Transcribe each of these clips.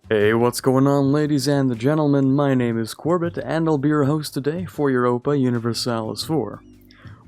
Hey, what's going on, ladies and gentlemen? My name is Quarbit, and I'll be your host today for Europa Universalis 4.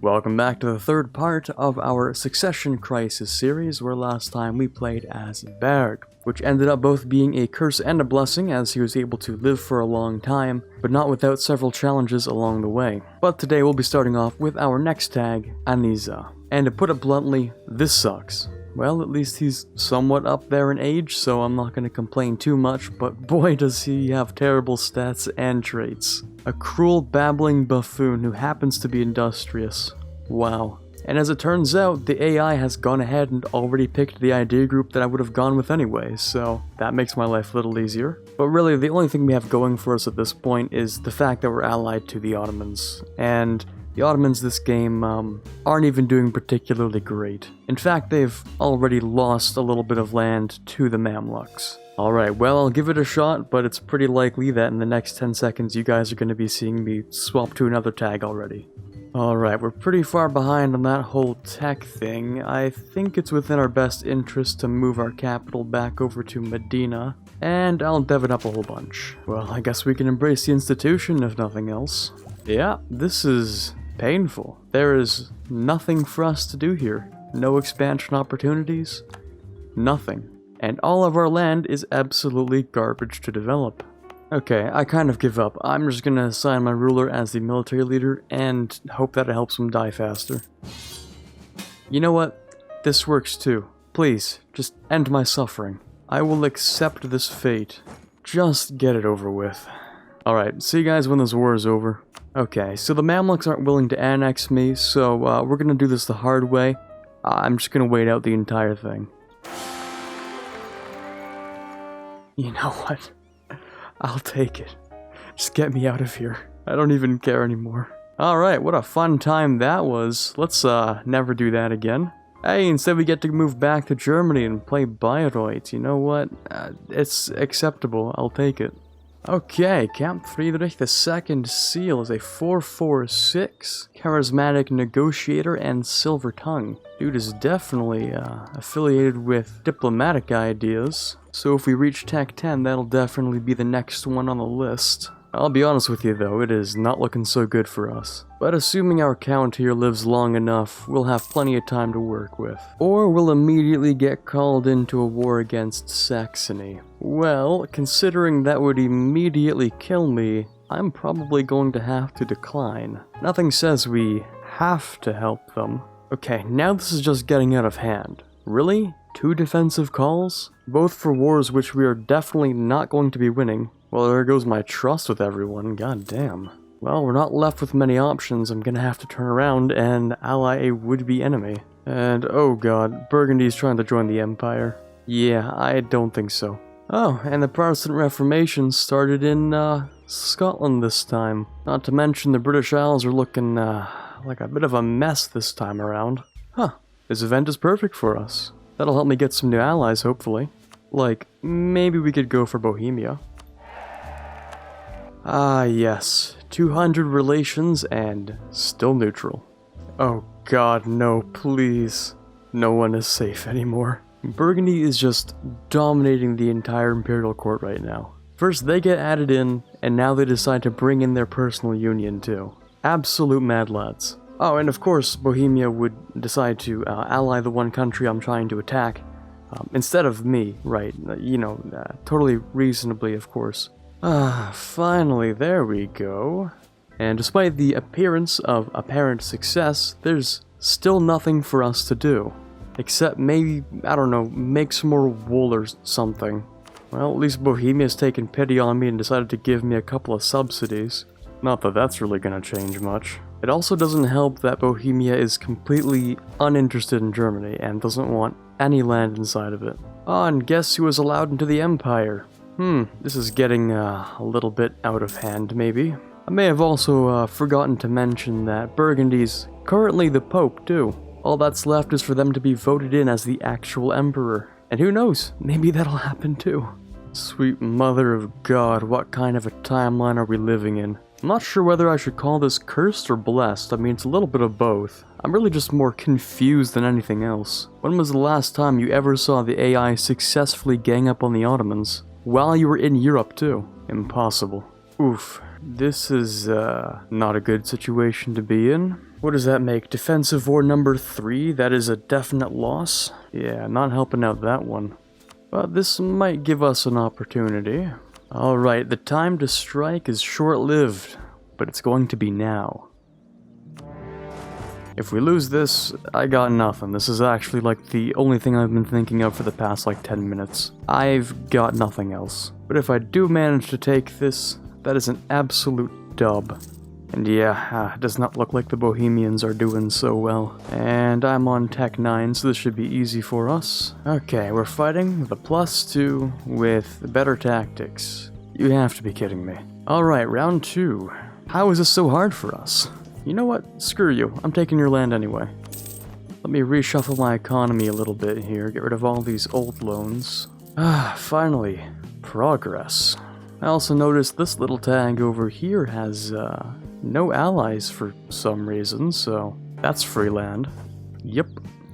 Welcome back to the third part of our Succession Crisis series, where last time we played as Berg, which ended up both being a curse and a blessing, as he was able to live for a long time, but not without several challenges along the way. But today we'll be starting off with our next tag, Aniza. And to put it bluntly, this sucks. Well, at least he's somewhat up there in age, so I'm not going to complain too much, but boy does he have terrible stats and traits. A cruel, babbling buffoon who happens to be industrious. Wow. And as it turns out, the AI has gone ahead and already picked the idea group that I would have gone with anyway, so that makes my life a little easier. But really, the only thing we have going for us at this point is the fact that we're allied to the Ottomans, and the Ottomans this game aren't even doing particularly great. In fact, they've already lost a little bit of land to the Mamluks. Alright, well, I'll give it a shot, but it's pretty likely that in the next 10 seconds you guys are going to be seeing me swap to another tag already. Alright, we're pretty far behind on that whole tech thing. I think it's within our best interest to move our capital back over to Medina, and I'll dev it up a whole bunch. Well, I guess we can embrace the institution if nothing else. Yeah, this is painful. There is nothing for us to do here. No expansion opportunities. Nothing. And all of our land is absolutely garbage to develop. Okay, I kind of give up. I'm just gonna assign my ruler as the military leader and hope that it helps him die faster. You know what? This works too. Please, just end my suffering. I will accept this fate. Just get it over with. Alright, see you guys when this war is over. Okay, so the Mamluks aren't willing to annex me, so we're gonna do this the hard way. I'm just gonna wait out the entire thing. You know what? I'll take it. Just get me out of here. I don't even care anymore. Alright, what a fun time that was. Let's never do that again. Hey, instead we get to move back to Germany and play Bayreuth. You know what? It's acceptable. I'll take it. Okay, Count Friedrich II Seal is a 446, charismatic negotiator and silver tongue. Dude is definitely affiliated with diplomatic ideas, so if we reach Tech 10, that'll definitely be the next one on the list. I'll be honest with you though, it is not looking so good for us. But assuming our count here lives long enough, we'll have plenty of time to work with. Or we'll immediately get called into a war against Saxony. Well, considering that would immediately kill me, I'm probably going to have to decline. Nothing says we have to help them. Okay, now this is just getting out of hand. Really? 2 defensive calls? Both for wars which we are definitely not going to be winning. Well, there goes my trust with everyone, god damn. Well, we're not left with many options. I'm gonna have to turn around and ally a would-be enemy. And oh god, Burgundy's trying to join the Empire. Yeah, I don't think so. Oh, and the Protestant Reformation started in, Scotland this time. Not to mention the British Isles are looking, like a bit of a mess this time around. Huh, this event is perfect for us. That'll help me get some new allies, hopefully. Like, maybe we could go for Bohemia. Ah, yes. 200 relations and still neutral. Oh god, no, please. No one is safe anymore. Burgundy is just dominating the entire imperial court right now. First they get added in, and now they decide to bring in their personal union too. Absolute mad lads. Oh, and of course, Bohemia would decide to ally the one country I'm trying to attack, instead of me, right? Totally reasonably, of course. Finally, there we go. And despite the appearance of apparent success, there's still nothing for us to do. Except maybe, I don't know, make some more wool or something. Well, at least Bohemia's taken pity on me and decided to give me a couple of subsidies. Not that that's really gonna change much. It also doesn't help that Bohemia is completely uninterested in Germany and doesn't want any land inside of it. Oh, and guess who was allowed into the Empire? This is getting a little bit out of hand, maybe. I may have also forgotten to mention that Burgundy's currently the Pope, too. All that's left is for them to be voted in as the actual Emperor. And who knows, maybe that'll happen too. Sweet mother of God, what kind of a timeline are we living in? I'm not sure whether I should call this cursed or blessed. I mean, it's a little bit of both. I'm really just more confused than anything else. When was the last time you ever saw the AI successfully gang up on the Ottomans? while you were in Europe too. Impossible. Oof. This is, not a good situation to be in. What does that make? Defensive war number 3? That is a definite loss? Yeah, not helping out that one. But this might give us an opportunity. Alright, the time to strike is short-lived, but it's going to be now. If we lose this, I got nothing. This is actually like the only thing I've been thinking of for the past like 10 minutes. I've got nothing else. But if I do manage to take this, that is an absolute dub. And yeah, it does not look like the Bohemians are doing so well. And I'm on Tech 9, so this should be easy for us. Okay, we're fighting with a +2 with better tactics. You have to be kidding me. Alright, round 2. How is this so hard for us? You know what? Screw you. I'm taking your land anyway. Let me reshuffle my economy a little bit here, get rid of all these old loans. Finally. Progress. I also noticed this little tag over here has, no allies for some reason, so that's free land. Yep.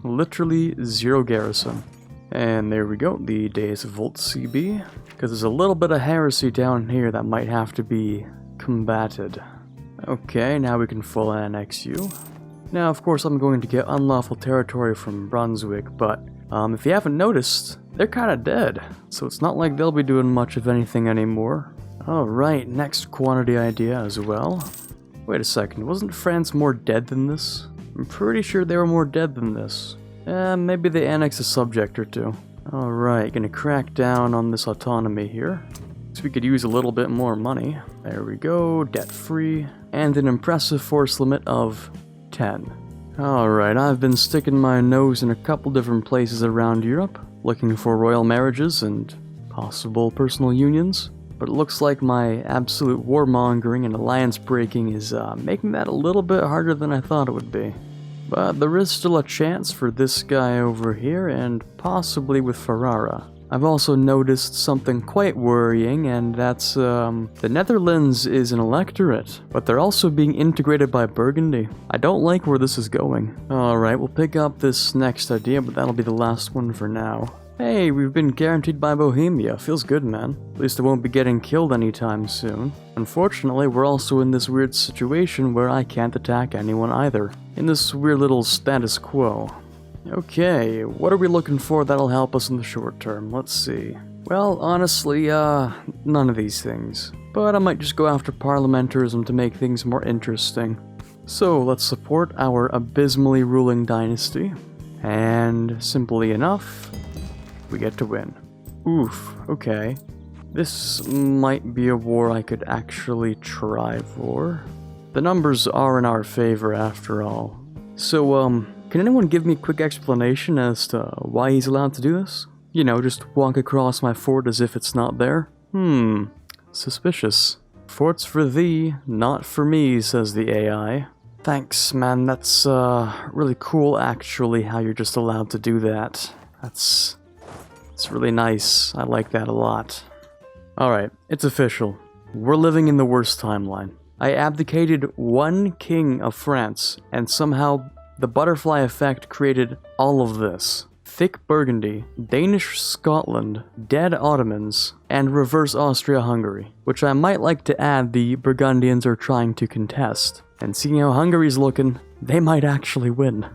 Literally 0 garrison. And there we go, the Days of Volt CB. Because there's a little bit of heresy down here that might have to be combated. Okay, now we can full annex you. Now, of course, I'm going to get unlawful territory from Brunswick, but if you haven't noticed, they're kind of dead. So it's not like they'll be doing much of anything anymore. Alright, next quantity idea as well. Wait a second, wasn't France more dead than this? I'm pretty sure they were more dead than this. Maybe they annexed a subject or two. Alright, gonna crack down on this autonomy here. So we could use a little bit more money. There we go, debt-free. And an impressive force limit of 10. Alright, I've been sticking my nose in a couple different places around Europe, looking for royal marriages and possible personal unions. But it looks like my absolute warmongering and alliance breaking is making that a little bit harder than I thought it would be. But there is still a chance for this guy over here and possibly with Ferrara. I've also noticed something quite worrying, and that's, the Netherlands is an electorate, but they're also being integrated by Burgundy. I don't like where this is going. Alright, we'll pick up this next idea, but that'll be the last one for now. Hey, we've been guaranteed by Bohemia. Feels good, man. At least I won't be getting killed anytime soon. Unfortunately, we're also in this weird situation where I can't attack anyone either. In this weird little status quo. Okay, what are we looking for that'll help us in the short term? Let's see. Well, honestly, none of these things. But I might just go after parliamentarism to make things more interesting. So, let's support our abysmally ruling dynasty. And, simply enough, we get to win. Oof, okay. This might be a war I could actually try for. The numbers are in our favor after all. So, can anyone give me a quick explanation as to why he's allowed to do this? You know, just walk across my fort as if it's not there? Suspicious. Fort's for thee, not for me, says the AI. Thanks, man, that's, really cool actually, how you're just allowed to do that. It's really nice. I like that a lot. Alright, it's official. We're living in the worst timeline. I abdicated one king of France, and somehow the butterfly effect created all of this. Thick Burgundy, Danish Scotland, dead Ottomans, and reverse Austria-Hungary, which I might like to add the Burgundians are trying to contest. And seeing how Hungary's looking, they might actually win.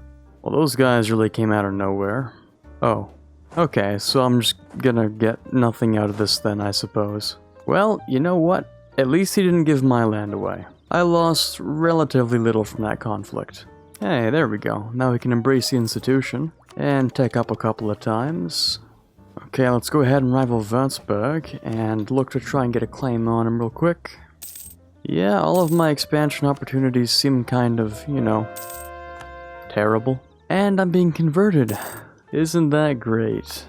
Well, those guys really came out of nowhere. Oh. Okay, so I'm just gonna get nothing out of this then, I suppose. Well, you know what? At least he didn't give my land away. I lost relatively little from that conflict. Hey, there we go. Now we can embrace the institution. And take up a couple of times. Okay, let's go ahead and rival Würzburg, and look to try and get a claim on him real quick. Yeah, all of my expansion opportunities seem kind of, you know, terrible. And I'm being converted. Isn't that great?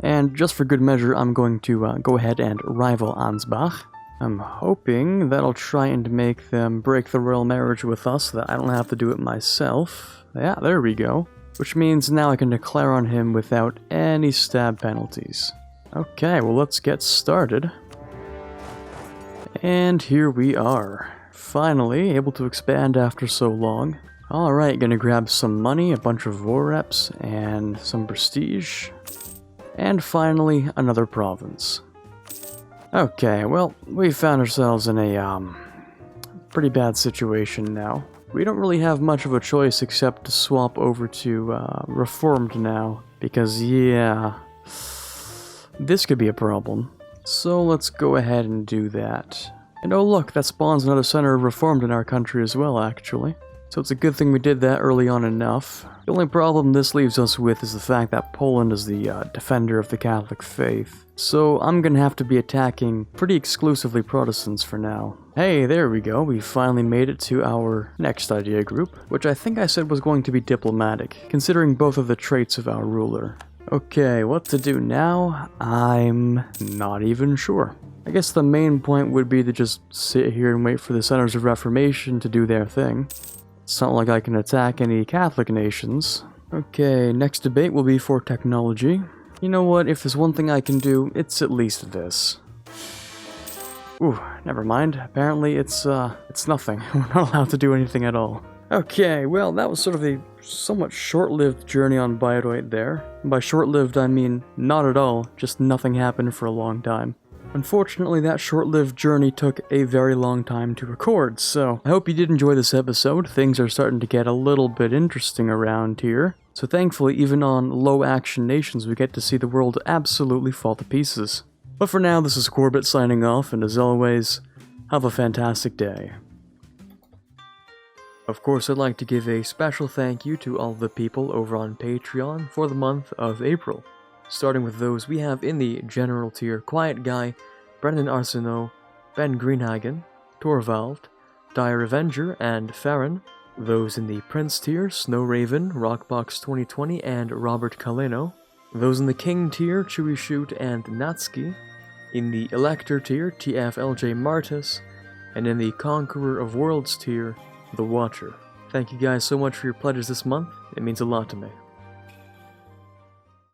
And just for good measure, I'm going to go ahead and rival Ansbach. I'm hoping that'll try and make them break the royal marriage with us so that I don't have to do it myself. Yeah, there we go. Which means now I can declare on him without any stab penalties. Okay, well let's get started. And here we are. Finally, able to expand after so long. Alright, gonna grab some money, a bunch of war reps, and some prestige. And finally, another province. Okay, well, we found ourselves in a, pretty bad situation now. We don't really have much of a choice except to swap over to, Reformed now. Because, yeah, this could be a problem. So let's go ahead and do that. And oh look, that spawns another center of Reformed in our country as well, actually. So it's a good thing we did that early on enough. The only problem this leaves us with is the fact that Poland is the defender of the Catholic faith. So I'm gonna have to be attacking pretty exclusively Protestants for now. Hey, there we go, we finally made it to our next idea group, which I think I said was going to be diplomatic, considering both of the traits of our ruler. Okay, what to do now? I'm not even sure. I guess the main point would be to just sit here and wait for the Centers of Reformation to do their thing. It's not like I can attack any Catholic nations. Okay, next debate will be for technology. You know what, if there's one thing I can do, it's at least this. Ooh, never mind. Apparently it's nothing. We're not allowed to do anything at all. Okay, well, that was sort of a somewhat short-lived journey on Bayreuth there. And by short-lived, I mean not at all, just nothing happened for a long time. Unfortunately, that short-lived journey took a very long time to record, so I hope you did enjoy this episode. Things are starting to get a little bit interesting around here. So thankfully, even on low-action nations, we get to see the world absolutely fall to pieces. But for now, this is Quarbit signing off, and as always, have a fantastic day. Of course, I'd like to give a special thank you to all the people over on Patreon for the month of April. Starting with those we have in the general tier: Quiet Guy, Brendan Arsenault, Ben Greenhagen, Torvald, Dire Avenger, and Farron. Those in the Prince tier: Snow Raven, Rockbox 2020, and Robert Caleno. Those in the King tier: Chewy Shoot and Natsuki. In the Elector tier: TFLJ Martis. And in the Conqueror of Worlds tier: The Watcher. Thank you guys so much for your pledges this month. It means a lot to me.